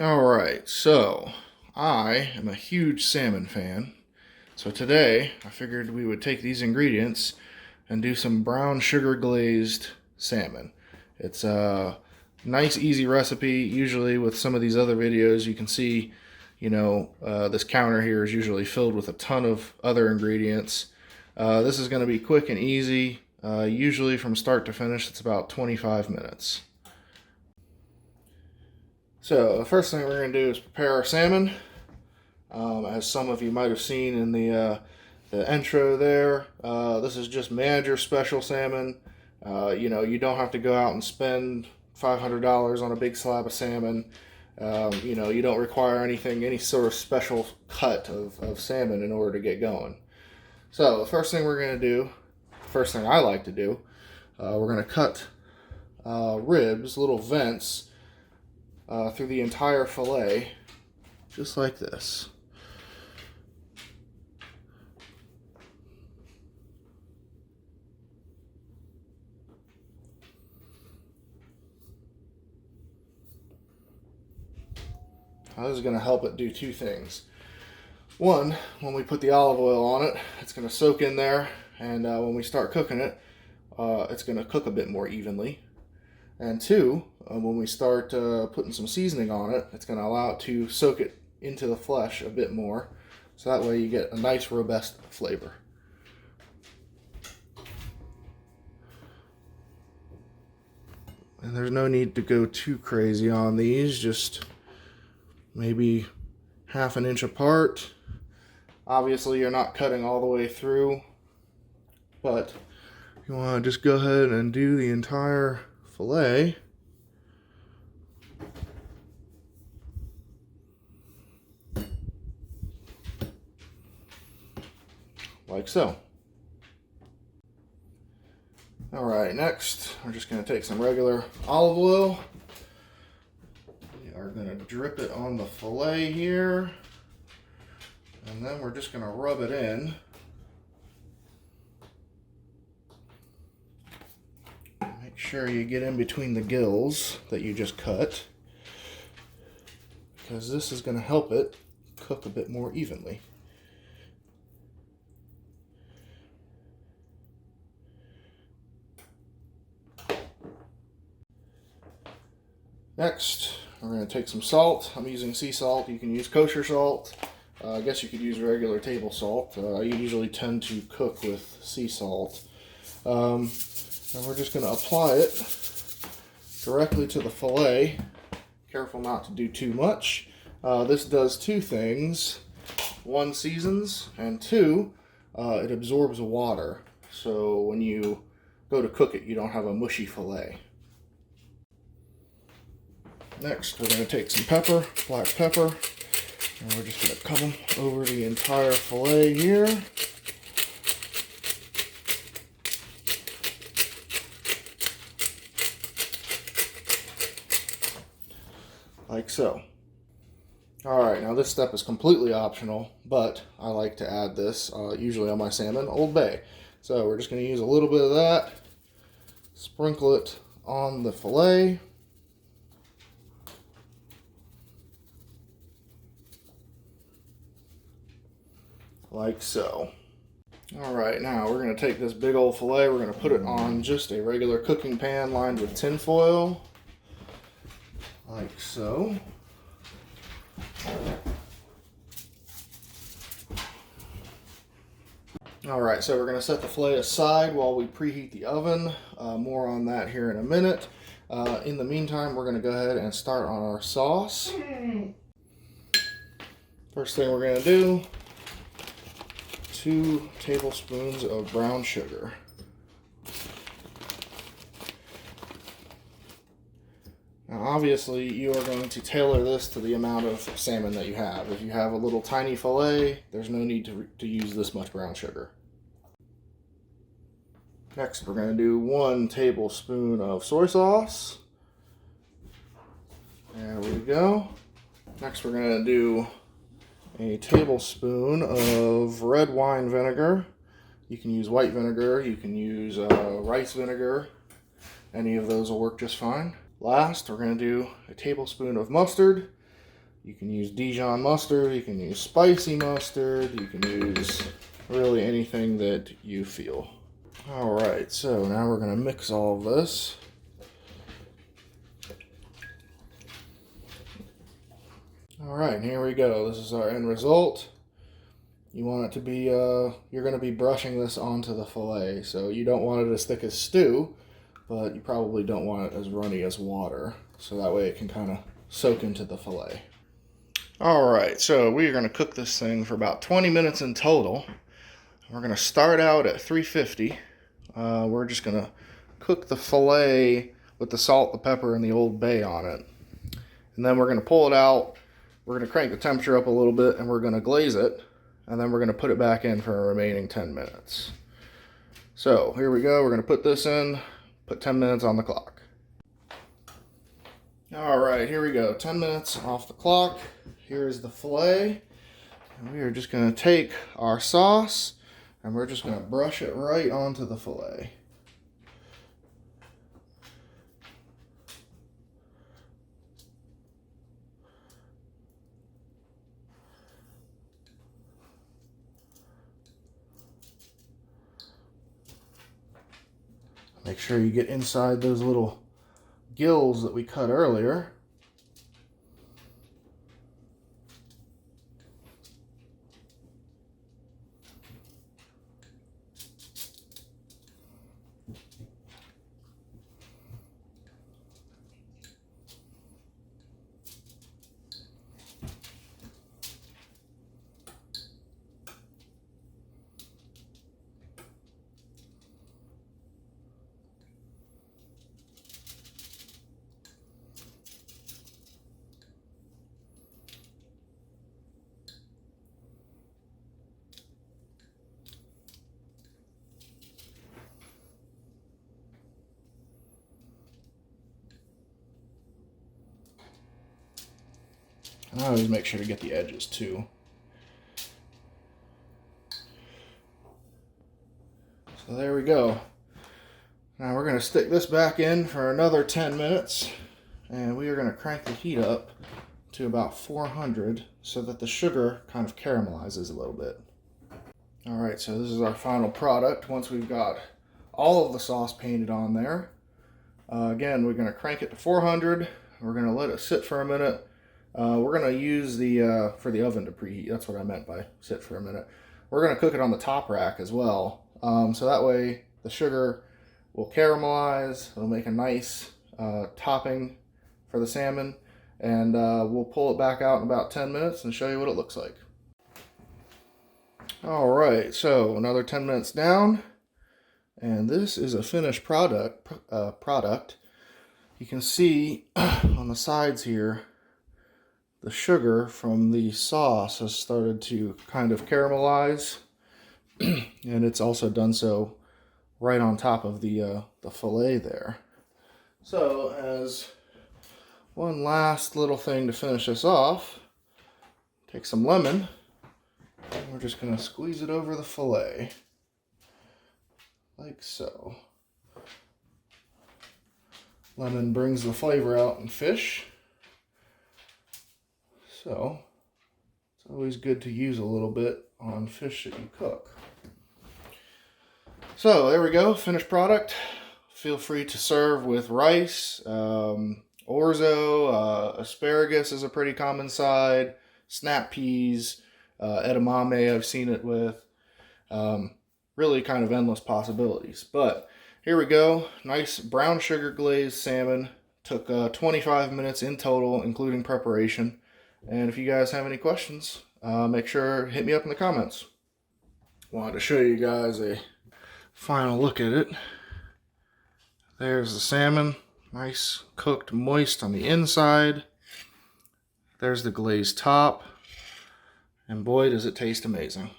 Alright, so I am a huge salmon fan. So today I figured we would take these ingredients and do some brown sugar glazed salmon. It's a nice, easy recipe. Usually with some of these other videos you can see, this counter here is usually filled with a ton of other ingredients. This is going to be quick and easy. Usually from start to finish it's about 25 minutes. So the first thing we're going to do is prepare our salmon. As some of you might have seen in the intro there, this is just manager special salmon. You don't have to go out and spend $500 on a big slab of salmon. You don't require any sort of special cut of salmon in order to get going. So the first thing we're going to do, first thing I like to do, we're going to cut ribs, little vents, through the entire fillet, just like this. Now this is going to help it do two things. One, when we put the olive oil on it, it's going to soak in there, and when we start cooking it, it's going to cook a bit more evenly. And two, when we start putting some seasoning on it, it's going to allow it to soak it into the flesh a bit more. So that way you get a nice, robust flavor. And there's no need to go too crazy on these, just maybe half an inch apart. Obviously you're not cutting all the way through, but you want to just go ahead and do the entire fillet. Like so. Alright, next we're just going to take some regular olive oil. We are going to drip it on the fillet here, and then we're just going to rub it in. Make sure you get in between the gills that you just cut, because this is going to help it cook a bit more evenly. Next, we're going to take some salt. I'm using sea salt. You can use kosher salt. I guess you could use regular table salt. I usually tend to cook with sea salt. And we're just going to apply it directly to the fillet. Careful not to do too much. This does two things. One, seasons, and two, it absorbs water. So when you go to cook it, you don't have a mushy fillet. Next, we're going to take some pepper, black pepper, and we're just going to come over the entire fillet here. Like so. Alright, now this step is completely optional, but I like to add this, usually on my salmon, Old Bay. So we're just going to use a little bit of that, sprinkle it on the fillet. Like so. Alright, now we're going to take this big old fillet, we're going to put it on just a regular cooking pan lined with tin foil. Like so. Alright, so we're going to set the fillet aside while we preheat the oven. More on that here in a minute. In the meantime, we're going to go ahead and start on our sauce. First thing we're going to do, 2 tablespoons of brown sugar. Now obviously you are going to tailor this to the amount of salmon that you have. If you have a little tiny fillet, there's no need to use this much brown sugar. Next we're going to do 1 tablespoon of soy sauce. There we go. Next we're going to do a tablespoon of red wine vinegar. You can use white vinegar, you can use rice vinegar. Any of those will work just fine. Last, we're going to do a tablespoon of mustard. You can use Dijon mustard, you can use spicy mustard, you can use really anything that you feel. Alright, so now we're going to mix all of this. Alright, here we go. This is our end result. You want it to be, you're going to be brushing this onto the fillet, so you don't want it as thick as stew, but you probably don't want it as runny as water, so that way it can kind of soak into the fillet. Alright, so we are going to cook this thing for about 20 minutes in total. We're going to start out at 350. We're just going to cook the fillet with the salt, the pepper, and the Old Bay on it. And then we're going to pull it out. We're going to crank the temperature up a little bit, and we're going to glaze it. And then we're going to put it back in for the remaining 10 minutes. So here we go. We're going to put this in, put 10 minutes on the clock. Alright, here we go. 10 minutes off the clock. Here's the fillet. And we are just going to take our sauce and we're just going to brush it right onto the fillet. Make sure you get inside those little gills that we cut earlier. And I always make sure to get the edges too. So there we go. Now we're going to stick this back in for another 10 minutes. And we are going to crank the heat up to about 400 so that the sugar kind of caramelizes a little bit. Alright, so this is our final product once we've got all of the sauce painted on there. Again, we're going to crank it to 400. We're going to let it sit for a minute. We're going to use the, for the oven to preheat. That's what I meant by sit for a minute. We're going to cook it on the top rack as well. So that way the sugar will caramelize. It'll make a nice topping for the salmon. And we'll pull it back out in about 10 minutes and show you what it looks like. Alright, so another 10 minutes down. And this is a finished product. You can see on the sides here, the sugar from the sauce has started to kind of caramelize, and it's also done so right on top of the fillet there. So as one last little thing to finish this off, take some lemon, and we're just going to squeeze it over the fillet, like so. Lemon brings the flavor out in fish. So, it's always good to use a little bit on fish that you cook. So, there we go, finished product. Feel free to serve with rice, orzo, asparagus is a pretty common side, snap peas, edamame I've seen it with. Really kind of endless possibilities. But here we go, nice brown sugar glazed salmon. Took 25 minutes in total, including preparation. And if you guys have any questions, make sure to hit me up in the comments. Wanted to show you guys a final look at it. There's the salmon, nice cooked moist on the inside. There's the glazed top, and boy does it taste amazing.